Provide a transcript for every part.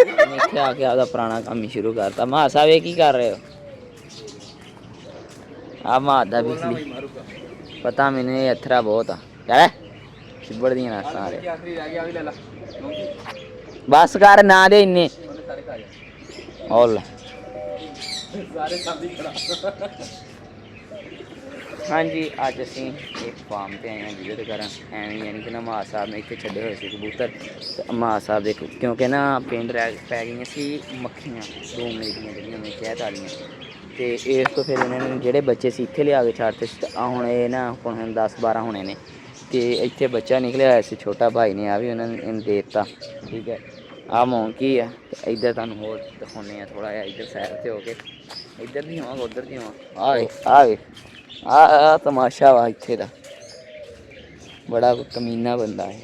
ਇੱਥੇ ਆ ਕੇ ਆਪਦਾ ਪੁਰਾਣਾ ਕੰਮ ਹੀ ਸ਼ੁਰੂ ਕਰਤਾ। ਮਾ ਸਾਹਿਬ ਇਹ ਕੀ ਕਰ ਰਹੇ ਹੋ? ਆ ਮਾਰਦਾ ਬਿਜਲੀ ਪਤਾ ਮੈਨੂੰ, ਇਹ ਅਥਰਾ ਬਹੁਤ ਆ ਯਾਰ ਸਿੱਬੜ ਦੀਆਂ ਨਾ ਸਾਰੇ। ਬਸ ਕਰ ਨਾ ਦੇ ਇੰਨੇ ਔਲ। ਹਾਂਜੀ ਅੱਜ ਅਸੀਂ ਇੱਕ ਫਾਰਮ 'ਤੇ ਆਏ ਹਾਂ ਵਿਜ਼ਿਟ ਕਰਨ, ਐਵੇਂ ਯਾਨੀ ਕਿ ਨਾ ਮਾਂ ਸਾਹਿਬ ਨੇ ਇੱਥੇ ਛੱਡੇ ਹੋਏ ਸੀ ਕਬੂਤਰ। ਮਾਂ ਸਾਹਿਬ ਦੇ ਕਿਉਂਕਿ ਨਾ ਪਿੰਡ ਪੈ ਗਈਆਂ ਸੀ ਮੱਖੀਆਂ ਦੋਮਲੇ ਦੀਆਂ ਜਿਹੜੀਆਂ ਮੈਂ ਸ਼ਹਿਦ ਵਾਲੀਆਂ, ਅਤੇ ਇਸ ਤੋਂ ਫਿਰ ਇਹਨਾਂ ਨੇ ਜਿਹੜੇ ਬੱਚੇ ਸੀ ਇੱਥੇ ਲਿਆ ਕੇ ਛੱਡਤੇ ਸੀ। ਹੁਣ ਇਹ ਨਾ ਹੁਣ 10-12 ਹੋਣੇ ਨੇ, ਅਤੇ ਇੱਥੇ ਬੱਚਾ ਨਿਕਲਿਆ ਹੋਇਆ ਸੀ ਛੋਟਾ ਭਾਈ ਨੇ, ਆ ਵੀ ਉਹਨਾਂ ਨੇ ਇਹਨੂੰ ਦੇ ਦਿੱਤਾ। ਠੀਕ ਹੈ, ਆਹ ਮੌਂਕੀ ਆ। ਅਤੇ ਇੱਧਰ ਤੁਹਾਨੂੰ ਹੋਰ ਦਿਖਾਉਂਦੇ ਆ ਥੋੜ੍ਹਾ ਜਿਹਾ, ਇੱਧਰ ਸਾਈਡ 'ਤੇ ਹੋ ਕੇ ਇੱਧਰ ਦੀ ਹੋਵਾਂਗਾ ਉੱਧਰ ਦੀ ਹੋਵਾਂ। ਆਵੇ ਆ ਤਮਾਸ਼ਾ ਵਾ ਇੱਥੇ ਦਾ, ਬੜਾ ਕਮੀਨਾ ਬੰਦਾ ਹੈ।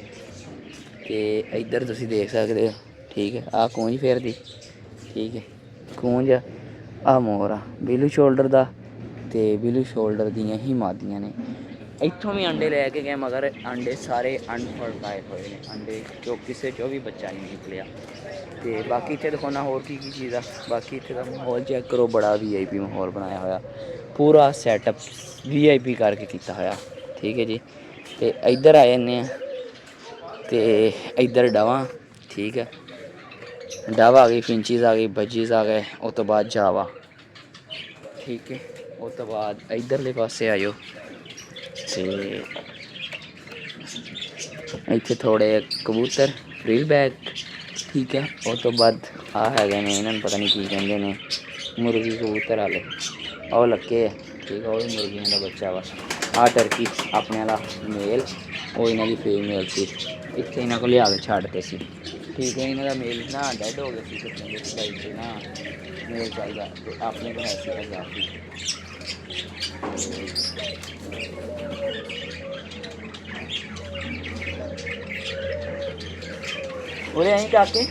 ਅਤੇ ਇੱਧਰ ਤੁਸੀਂ ਦੇਖ ਸਕਦੇ ਹੋ। ਠੀਕ ਹੈ, ਆਹ ਕੂੰਜ ਫੇਰਦੀ। ਠੀਕ ਹੈ, ਕੂੰਜ ਆਹ ਮੋਰ ਆ ਬੀਲੂ ਸ਼ੋਲਡਰ ਦਾ, ਅਤੇ ਬੀਲੂ ਸ਼ੋਲਡਰ ਦੀਆਂ ਹੀ ਮਾਦੀਆਂ ਨੇ। ਇੱਥੋਂ ਵੀ ਅੰਡੇ ਲੈ ਕੇ ਗਏ, ਮਗਰ ਅੰਡੇ ਸਾਰੇ ਅਨਫਰਟਾਈਲ ਹੋਏ ਨੇ ਅੰਡੇ, ਜੋ ਕਿਸੇ 'ਚੋਂ ਵੀ ਬੱਚਾ ਨਹੀਂ ਨਿਕਲਿਆ। ਅਤੇ ਬਾਕੀ ਇੱਥੇ ਦਿਖਾਉਣਾ ਹੋਰ ਕੀ ਕੀ ਚੀਜ਼ ਆ। ਬਾਕੀ ਇੱਥੇ ਦਾ ਮਾਹੌਲ ਚੈੱਕ ਕਰੋ, ਬੜਾ VIP ਮਾਹੌਲ ਬਣਾਇਆ ਹੋਇਆ, ਪੂਰਾ ਸੈਟਅਪ VIP ਕਰਕੇ ਕੀਤਾ ਹੋਇਆ। ਠੀਕ ਹੈ ਜੀ, ਅਤੇ ਇੱਧਰ ਆ ਜਾਂਦੇ ਹਾਂ, ਅਤੇ ਇੱਧਰ ਡਵਾਂ। ਠੀਕ ਹੈ, ਡਵ ਆ ਗਈ, ਫਿੰਚੀਜ਼ ਆ ਗਈ, ਬੱਜੀਜ਼ ਆ ਗਏ, ਉਸ ਤੋਂ ਬਾਅਦ ਜਾਵਾ। ਠੀਕ ਹੈ, ਉਸ ਤੋਂ ਬਾਅਦ ਇੱਧਰਲੇ ਪਾਸੇ ਆ ਜਾਓ, ਅਤੇ ਇੱਥੇ ਥੋੜ੍ਹੇ ਕਬੂਤਰ ਫ੍ਰੀ ਬੈਗ। ਠੀਕ ਹੈ, ਉਸ ਤੋਂ ਬਾਅਦ ਆਹ ਹੈਗੇ ਨੇ, ਇਹਨਾਂ ਨੂੰ ਪਤਾ ਨਹੀਂ ਕੀ ਕਹਿੰਦੇ ਨੇ, ਮੁਰਗੀ ਕਬੂਤਰ ਵਾਲੇ, ਉਹ ਲੱਗੇ ਆ। ਠੀਕ ਆ, ਉਹ ਵੀ ਮੁਰਗੀਆਂ ਦਾ ਬੱਚਾ ਵਾ। ਆਹ ਟਰਕੀ ਆਪਣੇ ਵਾਲਾ ਮੇਲ, ਉਹ ਇਹਨਾਂ ਦੀ ਫੀਮੇਲ ਸੀ, ਇੱਥੇ ਇਹਨਾਂ ਕੋਲ ਲਿਆ ਕੇ ਛੱਡਦੇ ਸੀ। ਠੀਕ ਹੈ, ਇਹਨਾਂ ਦਾ ਮੇਲ ਨਾ ਡੈਡ ਹੋ ਗਿਆ ਸੀ, ਤੇ ਕਹਿੰਦੇ ਸੀ ਭਾਈ ਤੇ ਨਾ ਮੇਲ ਚਾਹੀਦਾ, ਅਤੇ ਆਪਣੇ ਕੋਲ ਐਸੀ ਆਜ਼ਾਦੀ। ਉਰੇ ਆਈ ਕਾਕੇ,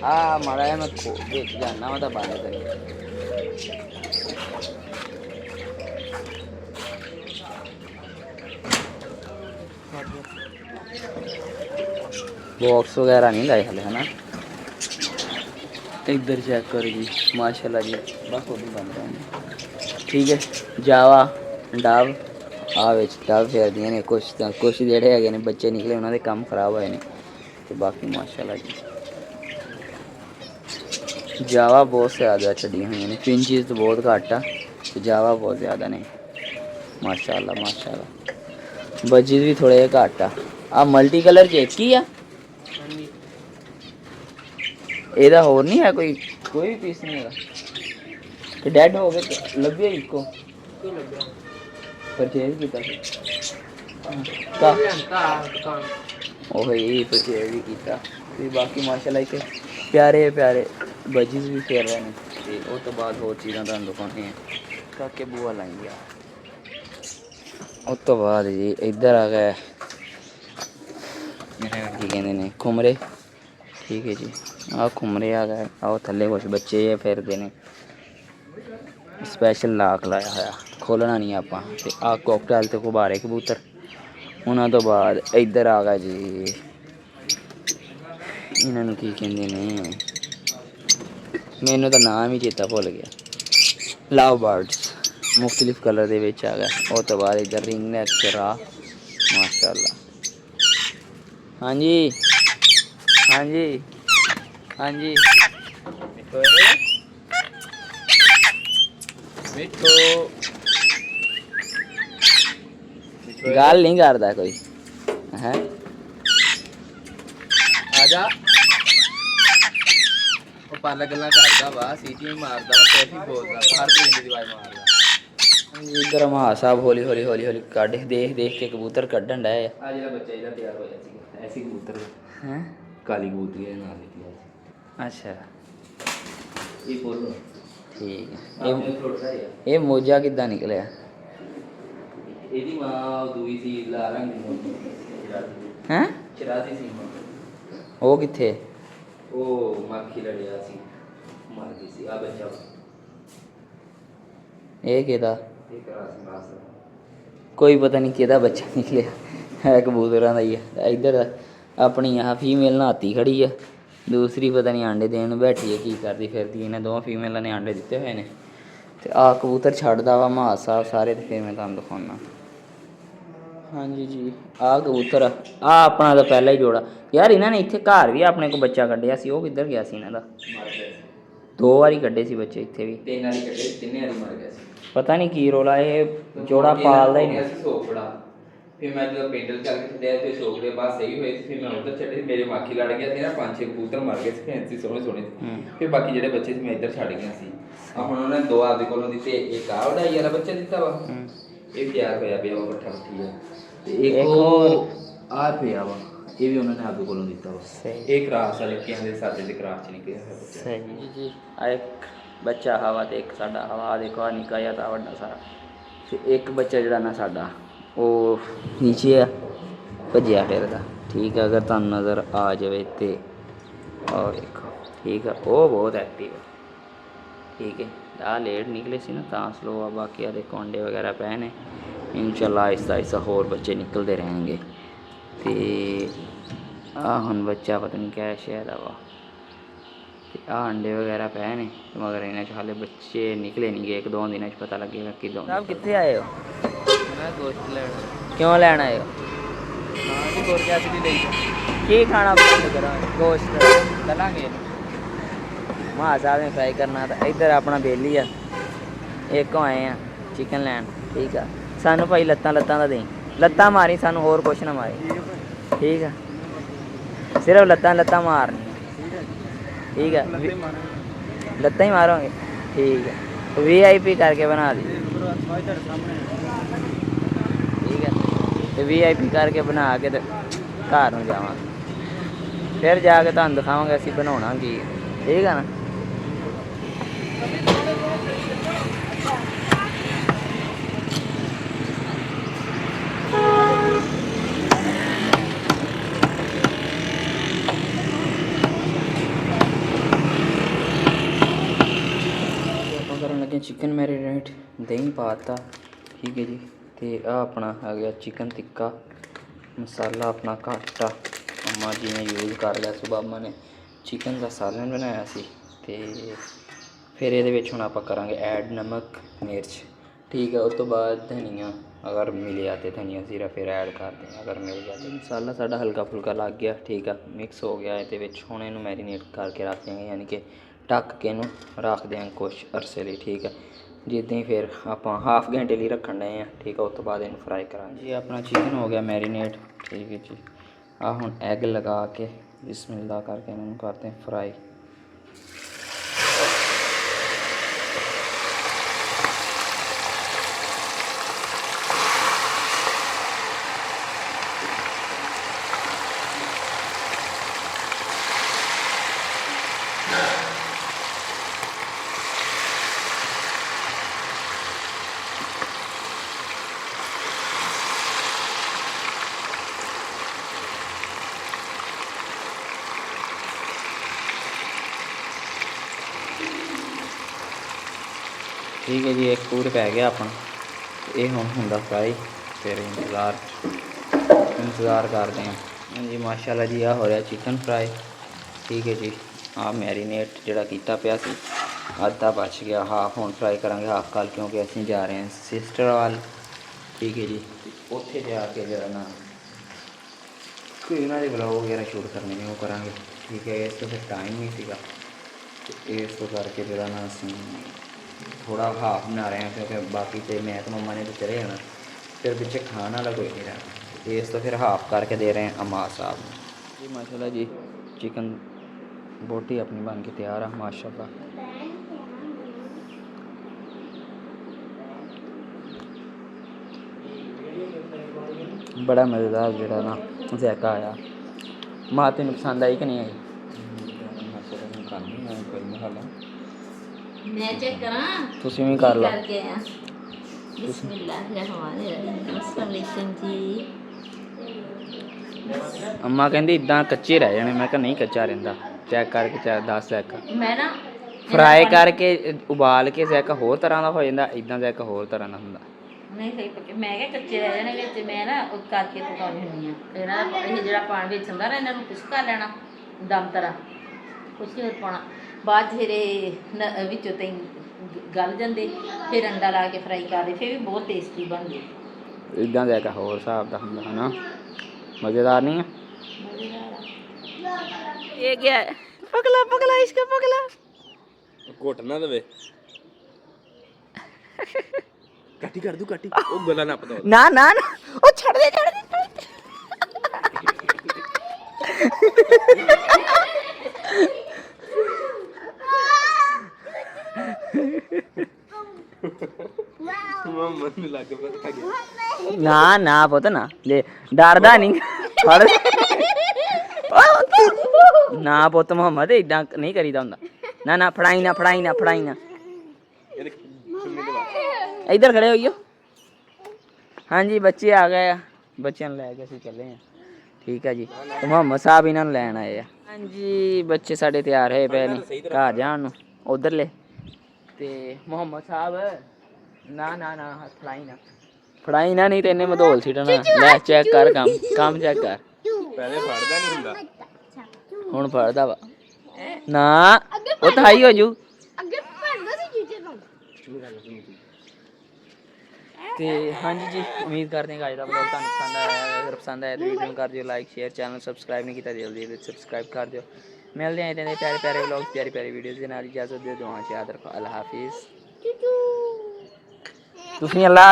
ਆ ਮਾੜਾ ਜਿਹਾ ਮੈਂ ਦੇਖ ਜਾਣਾ ਵਾ ਤਾਂ ਬੰਦ ਕਰੀ। बॉक्स वगैरह नहीं लाए हले, है ना। इधर चेक करो जी, माशाल्लाह जी, बस वो भी बन रहे हैं। ठीक है, जावा डव आ डव फेरदियाँ ने, कुछ जेडे है बच्चे निकले उन्होंने काम खराब होए ने, तो बाकी माशाल्लाह जी जावा बहुत ज़्यादा छड़ियाँ हुई ने। फिंचीज तो बहुत घट आ, तो जावा बहुत ज़्यादा ने माशाल्लाह माशाल्लाह। बजीज भी थोड़े घट आ मल्टी कलर च एक ही आ, ਇਹਦਾ ਹੋਰ नहीं है कोई भी पीस नहीं है कि डेड हो गए लभे इको परचेज किया परचेज भी किया। तो बाकी माशाल्लाह एक प्यारे प्यारे बजीज भी फेर रहे हैं। तो उस तो बाद होर चीज़ां तुहानूं दिखाउने हैं, काके बूआ लाई गया। उस तो बाद जी इधर आ गए की कहते हैं खुमरे। ठीक है जी, आ खुमरे आ गए, आओ थले कुछ बच्चे फिरते हैं, स्पैशल लाक लाया होया, खोलना नहीं आप। आ कॉकटेल तो गुब्बारे कबूतर। उन्होंने तो बाद इधर आ गया जी, इन्होंने की कहते हैं, मैनू तो नाम ही चेता भुल गया, लव बर्ड्स मुख्तलिफ कलर के आ गए। उस तो बाद इधर रिंग नेक चरा माशाल्लाह। हाँ जी हाँ जी हाँ जी, गल नहीं करता कोई है। आजा ਉਹ ਪਾਲਾ ਗੱਲਾਂ ਕਰਦਾ ਵਾ, ਸੀਟੀ ਮਾਰਦਾ ਵਾ, ਕੈਫੀ ਬੋਲਦਾ, ਹਰ ਕੋਈ ਦੀ ਆਵਾਜ਼ ਮਾਰਦਾ। इधर मां साहब हौली हौली हौली हौली कढ़ देख देख के कबूतर कढ़न डे। ਆ ਜਿਹੜਾ ਬੱਚਾ ਇਹਦਾ ਤਿਆਰ ਹੋਇਆ ਸੀ ਐਸੀ ਕਬੂਤਰ हैं ਕਾਲੀ ਕਬੂਤਰੀ ਦੇ ਨਾਲ ਨਿਕਲਿਆ ਸੀ। अच्छा ਇਹ ਫੁੱਲ ठीक है। ਆਪਣੇ ਥੋੜਾ ਜਿਹਾ ये मोजा किदा निकलिया ਇਹਦੀ ਮਾਂ ਦੂਈ ਸੀ ਲਾਲ ਰੰਗ ਦੀ हैं, ਚਰਾਸੀ ਸੀ वो किथे ਉਹ ਮੱਖੀ ਲੜਿਆ ਸੀ, ਮਰ ਗਈ ਸੀ। ਆ ਬੱਚਾ ये केदा ਇਹ ਕਰਾਸੀ ਮਾਸ कोई पता नहीं केदा बच्चा निकलिया है, कबूतरां दा ही है। इधर अपनी यहाँ फीमेल नहाती खड़ी है, ਦੂਸਰੀ ਪਤਾ ਨਹੀਂ ਆਂਡੇ ਦੇਣ ਨੂੰ ਬੈਠੀ ਹੈ ਕੀ ਕਰਦੀ ਫਿਰਦੀ। ਇਹਨਾਂ ਦੋਵਾਂ ਫੀਮੇਲਾਂ ਨੇ ਆਂਡੇ ਦਿੱਤੇ ਹੋਏ ਨੇ। ਤੇ ਆਹ ਕਬੂਤਰ ਛੱਡਦਾ ਵਾ ਮਹਾਜ ਸਾਹਿਬ ਸਾਰੇ, ਤੇ ਫਿਰ ਮੈਂ ਤੁਹਾਨੂੰ ਦਿਖਾਉਣਾ। ਹਾਂਜੀ ਜੀ, ਆਹ ਕਬੂਤਰ ਆਹ ਆਪਣਾ ਤਾਂ ਪਹਿਲਾਂ ਹੀ ਜੋੜਾ ਯਾਰ। ਇਹਨਾਂ ਨੇ ਇੱਥੇ ਘਰ ਵੀ ਆਪਣੇ ਕੋਲ ਬੱਚਾ ਕੱਢਿਆ ਸੀ, ਉਹ ਕਿੱਧਰ ਗਿਆ ਸੀ ਇਹਨਾਂ ਦਾ? ਮਰ ਗਿਆ ਸੀ। 2 ਵਾਰੀ ਕੱਢੇ ਸੀ ਬੱਚੇ ਇੱਥੇ ਵੀ। 3 ਵਾਰੀ ਕੱਢੇ, 3 ਵਾਰੀ ਮਰ ਗਿਆ ਸੀ। ਪਤਾ ਨਹੀਂ ਕੀ ਰੋਲਾ, ਇਹ ਜੋੜਾ ਪਾਲਦਾ ਹੀ ਨਹੀਂ। ਸੀ ਸੋਕੜਾ। ਫਿਰ ਮੈਂ ਜਦੋਂ ਪਿੰਡ ਚੱਲ ਕੇ ਛੱਡਿਆ ਤੇ ਸੋਕੜੇ ਬਾਅਦ ਸਹੀ ਹੋਏ ਸੀ। ਫਿਰ ਮੈਂ ਉੱਧਰ ਛੱਡੇ, ਮੇਰੇ ਮਾਖੀ ਲੜ ਗਿਆ ਸੀ ਨਾ, 5-6 ਕਬੂਤਰ ਮਰ ਗਏ ਸੀ ਫੈਂਸੀ ਸੋਹਣੇ ਸੋਹਣੇ। ਫਿਰ ਬਾਕੀ ਜਿਹੜੇ ਬੱਚੇ ਸੀ ਮੈਂ ਇੱਧਰ ਛੱਡ ਗਿਆ ਸੀ। ਆ ਹੁਣ ਉਹਨੇ 2 ਆਪਦੇ ਕੋਲੋਂ ਦਿੱਤੇ, ਇੱਕ ਆ ਉਡਾਈ ਵਾਲਾ ਬੱਚਾ ਦਿੱਤਾ ਵਾ, ਇਹ ਤਿਆਰ ਹੋਇਆ ਪਿਆ ਵਾ ਪੱਠਾ ਪੱਠੀ ਆ। ਤੇ ਇੱਕ ਉਹ ਆ ਪਿਆ ਵਾ, ਇਹ ਵੀ ਉਹਨਾਂ ਨੇ ਆਪਦੇ ਕੋਲੋਂ ਦਿੱਤਾ ਵਾ। ਇਹ ਕਰਾਸ ਵਾਲੇ ਕਹਿੰਦੇ ਸਾਡੇ ਦੇ ਕਰਾਸ ਚ ਨਿਕਲਿਆ ਹੋਇਆ ਬੱਚਾ। ਸਹੀ ਜੀ। ਆ ਇੱਕ ਬੱਚਾ ਹਵਾ ਤੇ ਇੱਕ ਸਾਡਾ ਹਵਾ। ਆ ਦੇਖੋ, ਆ ਨਿੱਕਾ ਜਿਹਾ ਤਾਂ ਵੱਡਾ ਸਾਰਾ। ਤੇ ਇੱਕ ਬੱਚਾ ਜਿਹੜਾ ਨਾ ਸਾਡਾ ਉਹ ਨੀਚੇ ਆ, ਭੱਜਿਆ ਫਿਰਦਾ। ਠੀਕ ਆ, ਅਗਰ ਤੁਹਾਨੂੰ ਨਜ਼ਰ ਆ ਜਾਵੇ ਤੇ ਆਹ ਦੇਖੋ। ਠੀਕ ਆ, ਉਹ ਬਹੁਤ ਐਕਟਿਵ ਆ। ਠੀਕ ਹੈ, ਆਹ ਲੇਟ ਨਿਕਲੇ ਸੀ ਨਾ ਤਾਂ ਸਲੋ ਆ। ਬਾਕੀ ਆ ਦੇਖੋ ਅੰਡੇ ਵਗੈਰਾ ਪਏ ਨੇ। ਇਨਸ਼ਾਅੱਲਾ ਆਹਿਸਤਾ ਆਹਿਸਤਾ ਹੋਰ ਬੱਚੇ ਨਿਕਲਦੇ ਰਹਿਣਗੇ। ਤੇ ਆਹ ਹੁਣ ਬੱਚਾ ਪਤਾ ਨਹੀਂ ਕਿਆ ਸ਼ਾਇਦ ਆ ਵਾ। ਤੇ ਆਹ ਅੰਡੇ ਵਗੈਰਾ ਪਏ ਨੇ, ਮਗਰ ਇਹਨਾਂ 'ਚ ਹਾਲੇ ਬੱਚੇ ਨਿਕਲੇ ਨਹੀਂ ਗਏ। 1-2 ਦਿਨਾਂ 'ਚ ਪਤਾ ਲੱਗੇਗਾ ਕਿਦੋਂ। ਸਾਹਿਬ ਕਿੱਥੇ ਆਏ ਹੋ? ਮੈਂ ਗੋਸ਼ਤ ਲੈਣਾ। ਕਿਉਂ ਲੈਣ ਆਏ ਹੋ? ਹਾਂ ਜੀ, ਕੋਰਕਿਆਸੀ ਲਈ ਕੀ ਖਾਣਾ ਪਸੰਦ ਕਰਾਂ? ਗੋਸ਼ਤ ਚੱਲਾਂਗੇ। ਮਾਂ ਸਾਹਿਬ ਨੇ ਫਰਾਈ ਕਰਨਾ। ਤਾਂ ਇੱਧਰ ਆਪਣਾ ਬੇਲੀ ਆ, ਇੱਕੋਂ ਆਏ ਆ ਚਿਕਨ ਲੈਣ। ਠੀਕ ਆ, ਸਾਨੂੰ ਭਾਈ ਲੱਤਾਂ ਦਾ ਦੇਈ। ਲੱਤਾਂ ਮਾਰੀ ਸਾਨੂੰ, ਹੋਰ ਕੁਛ ਨਾ ਮਾਰੀ। ਠੀਕ ਆ, ਸਿਰਫ ਲੱਤਾਂ ਮਾਰਨੀਆਂ। ਠੀਕ ਆ, ਲੱਤਾਂ ਹੀ ਮਾਰੋਗੇ। ਠੀਕ ਹੈ, VIP ਕਰਕੇ ਬਣਾ ਦੀ। ਠੀਕ ਹੈ, ਤੇ VIP ਕਰਕੇ ਬਣਾ ਕੇ ਤੇ ਘਰ ਨੂੰ ਜਾਵਾਂਗੇ। ਫਿਰ ਜਾ ਕੇ ਤੁਹਾਨੂੰ ਦਿਖਾਵਾਂਗੇ ਅਸੀਂ ਬਣਾਉਣਾ ਕੀ। ਠੀਕ ਆ ਨਾ? ਕਰਨ ਲੱਗੇ ਚਿਕਨ ਮੈਰੀਨੇਟ। ਦਹੀਂ ਪਾਤਾ। ਠੀਕ ਹੈ ਜੀ। ਤੇ ਆਹ ਆਪਣਾ ਆ ਗਿਆ ਚਿਕਨ ਟਿੱਕਾ ਮਸਾਲਾ ਆਪਣਾ ਘੱਟ ਆ। ਅੰਮਾ ਜੀ ਨੇ ਯੂਜ਼ ਕਰ ਲਿਆ। ਸੁਬਹ ਅੰਮਾ ਨੇ ਚਿਕਨ ਦਾ ਸਾਲਨ ਬਣਾਇਆ ਸੀ। ਤੇ ਫਿਰ ਇਹਦੇ ਵਿੱਚ ਹੁਣ ਆਪਾਂ ਕਰਾਂਗੇ ਐਡ ਨਮਕ ਮਿਰਚ। ਠੀਕ ਹੈ, ਉਸ ਤੋਂ ਬਾਅਦ ਧਨੀਆ ਅਗਰ ਮਿਲਿਆ ਤੇ ਧਨੀਆ ਜ਼ੀਰਾ ਫਿਰ ਐਡ ਕਰਦੇ ਹਾਂ, ਅਗਰ ਮਿਲ ਗਿਆ। ਤੇ ਮਸਾਲਾ ਸਾਡਾ ਹਲਕਾ ਫੁਲਕਾ ਲੱਗ ਗਿਆ। ਠੀਕ ਆ, ਮਿਕਸ ਹੋ ਗਿਆ ਇਹਦੇ ਵਿੱਚ। ਹੁਣ ਇਹਨੂੰ ਮੈਰੀਨੇਟ ਕਰਕੇ ਰੱਖ ਦਿਆਂਗੇ, ਯਾਨੀ ਕਿ ਢੱਕ ਕੇ ਇਹਨੂੰ ਰੱਖ ਦਿਆਂਗੇ ਕੁਛ ਅਰਸੇ ਲਈ। ਠੀਕ ਹੈ, ਜਿੱਦਾਂ ਹੀ ਫਿਰ ਆਪਾਂ ਹਾਫ ਘੰਟੇ ਲਈ ਰੱਖਣ ਡਏ ਹਾਂ। ਠੀਕ ਆ, ਉਸ ਤੋਂ ਬਾਅਦ ਇਹਨੂੰ ਫਰਾਈ ਕਰਾਂਗੇ ਜੀ। ਆਪਣਾ ਚਿਕਨ ਹੋ ਗਿਆ ਮੈਰੀਨੇਟ। ਠੀਕ ਹੈ ਜੀ। ਆਹ ਹੁਣ ਐਗ ਲਗਾ ਕੇ ਬਿਸਮਿਲ੍ਲਾ ਕਰਕੇ ਇਹਨਾਂ ਨੂੰ ਕਰਦੇ ਹਾਂ ਫਰਾਈ। ठीक है जी, एक पूर पै गया अपना। ये हुण हुंदा फ्राई। फिर इंतज़ार करते हैं। हाँ जी माशाल्लाह जी, आ हो रहा चिकन फ्राई। ठीक है जी। आ मैरीनेट जिहड़ा कीता पिया सी आधा बच गया, हाफ हुण फ्राई करांगे हाफ कल, क्योंकि असीं जा रहे हैं सिस्टर वाल। ठीक है जी। उत्थे जाके जिहड़ा ना कोई उन्हां दे व्लॉग वगैरह शूट करने ने वो करांगे। ठीक है, इस तो फिर टाइम नहीं सीगा, इस तो करके जिहड़ा ना असीं थोड़ा हाफ बना रहे हैं, क्योंकि बाकी तो मैं तो मम्मा ने तो चले जाना, फिर पीछे खाने वाला कोई नहीं रहना। इस तो फिर हाफ करके दे रहे हैं अम्मा साहब जी। माशाल्लाह जी, चिकन बोटी अपनी बन के तैयार है माशाल्लाह। बड़ा मज़ेदार जोड़ा ना जायका आया। माँ तेन पसंद आई कि नहीं आई? मैं चेक करा तुसीं भी कर लो। करके आया। बिस्मिल्लाहिर्रहमानिर्रहीम। अस्सलाम वालेकुम जी। अम्मा कहती इदा कच्चे रह जाने। मैं कहा नहीं कच्चा रहिंदा, चेक करके दस जायका मैं ना फ्राई करके उबाल के जायका होर तरह का हो जाता, इदा जायका होर तरह का हुंदा। नहीं सही पक्के मैं क्या कच्चे रह जाने विच मैं ना ਉਹ ਕਰਕੇ ਪਕਾਉਣੀ ਹੁੰਦੀ ਆ। ਇਹਨਾਂ ਦਾ ਇਹ ਜਿਹੜਾ ਪਾਣੀ ਵਿੱਚ ਹੁੰਦਾ ਨਾ, ਇਹਨਾਂ ਨੂੰ ਕੁਛ ਕਰ ਲੈਣਾ ਦਮ ਤਰ੍ਹਾਂ ਕੁਛ ਨਹੀਂ ਹੋਰ ਪਾਉਣਾ। ਬਾਅਦ 'ਚ ਫਿਰ ਇਹ ਵਿੱਚੋਂ ਤੇ ਗਲ ਜਾਂਦੇ, ਫਿਰ ਅੰਡਾ ਲਾ ਕੇ ਫਰਾਈ ਕਰਦੇ, ਫਿਰ ਵੀ ਬਹੁਤ ਟੇਸਟੀ ਬਣਦੇ। ਇਦਾਂ ਦਾ ਇੱਕ ਹੋਰ ਹਿਸਾਬ ਦਾ ਹੁੰਦਾ ਹਨਾ, ਮਜ਼ੇਦਾਰ ਨਹੀਂ ਆ? ਇਹ ਕੀ ਹੈ? ਪਗਲਾ ਪਗਲਾ ਇਸਕਾ ਪਗਲਾ ਘੁੱਟ ਨਾ ਦੇਵੇ। ਕੱਟੀ ਕਰ ਦੂ ਕੱਟੀ, ਉਹ ਗਲਾ ਨਾ ਪਤਾ। ਨਾ ਨਾ ਨਾ, ਉਹ ਛੱਡ ਦੇ ਛੱਡ ਦੇ। ਮੰਮਾ ਨੂੰ ਲੱਗ ਪਤਾ ਗਿਆ। ਨਾ ਨਾ ਪੁੱਤ ਨਾ ਲੈ, ਡਰਦਾ ਨਹੀਂ ਫੜ। ਨਾ ਪੁੱਤ ਮੁਹੰਮਦ ਇਦਾਂ ਨਹੀਂ ਕਰੀਦਾ ਹੁੰਦਾ। ਨਾ ਨਾ ਫੜਾਈ ਨਾ ਫੜਾਈ ਨਾ ਫੜਾਈ ਨਾ। ਇੱਧਰ ਖੜੇ ਹੋਈਓ। ਹਾਂਜੀ ਬੱਚੇ ਆ ਗਏ ਆ, ਬੱਚਿਆਂ ਨੂੰ ਲੈ ਕੇ ਅਸੀਂ ਚੱਲੇ ਆ। ਠੀਕ ਹੈ ਜੀ, ਤੇ ਮੁਹੰਮਦ ਸਾਹਿਬ ਇਹਨਾਂ ਨੂੰ ਲੈਣ ਆਏ ਆ। ਹਾਂਜੀ ਬੱਚੇ ਸਾਡੇ ਤਿਆਰ ਹੋਏ ਪਏ ਨੇ ਘਰ ਜਾਣ ਨੂੰ ਉਧਰਲੇ। ਤੇ ਮੁਹੰਮਦ ਸਾਹਿਬ ਨਾ ਨਾ ਨਾ ਫੜਾਈ ਨਾ ਫੜਾਈ ਨਾ, ਨਹੀਂ ਤੇ ਇਹਨੇ ਮਧੋਲ ਸਿੱਟਣਾ। ਲੈ ਚੈੱਕ ਕਰ, ਕੰਮ ਚੈੱਕ ਕਰ। ਪਹਿਲੇ ਫੜਦਾ ਨਹੀਂ ਹੁੰਦਾ, ਹੁਣ ਫੜਦਾ ਵਾ। ਨਾ ਉਹ ਤਾਂ ਹਾਈ ਹੋ ਜੂ। ਤੇ ਹਾਂਜੀ ਜੀ, ਉਮੀਦ ਕਰਦੇ ਹਾਂ ਕਿ ਅੱਜ ਦਾ ਵਲੌਗ ਤੁਹਾਨੂੰ ਪਸੰਦ ਆਇਆ। ਅਗਰ ਪਸੰਦ ਆਇਆ ਤਾਂ ਵੀਡੀਓ ਨੂੰ ਕਰ ਦਿਓ ਲਾਈਕ ਸ਼ੇਅਰ, ਚੈਨਲ ਸਬਸਕ੍ਰਾਈਬ ਨਹੀਂ ਕੀਤਾ ਜਲਦੀ ਸਬਸਕ੍ਰਾਈਬ ਕਰ ਦਿਓ। ਮਿਲਦੇ ਹਾਂ ਇੱਦਾਂ ਦੇ ਪਿਆਰੇ ਪਿਆਰੇ ਵਲੌਗ, ਪਿਆਰੀ ਪਿਆਰੀ ਵੀਡੀਓਜ਼ ਦੇ ਨਾਲ। ਇਜਾਜ਼ਤ ਦਿਓ, ਦੁਆਵਾਂ 'ਚ ਯਾਦ ਰੱਖੋ। ਅੱਲਾ ਹਾਫਿਜ਼। ਤੁਸੀਂ ਅੱਲਾ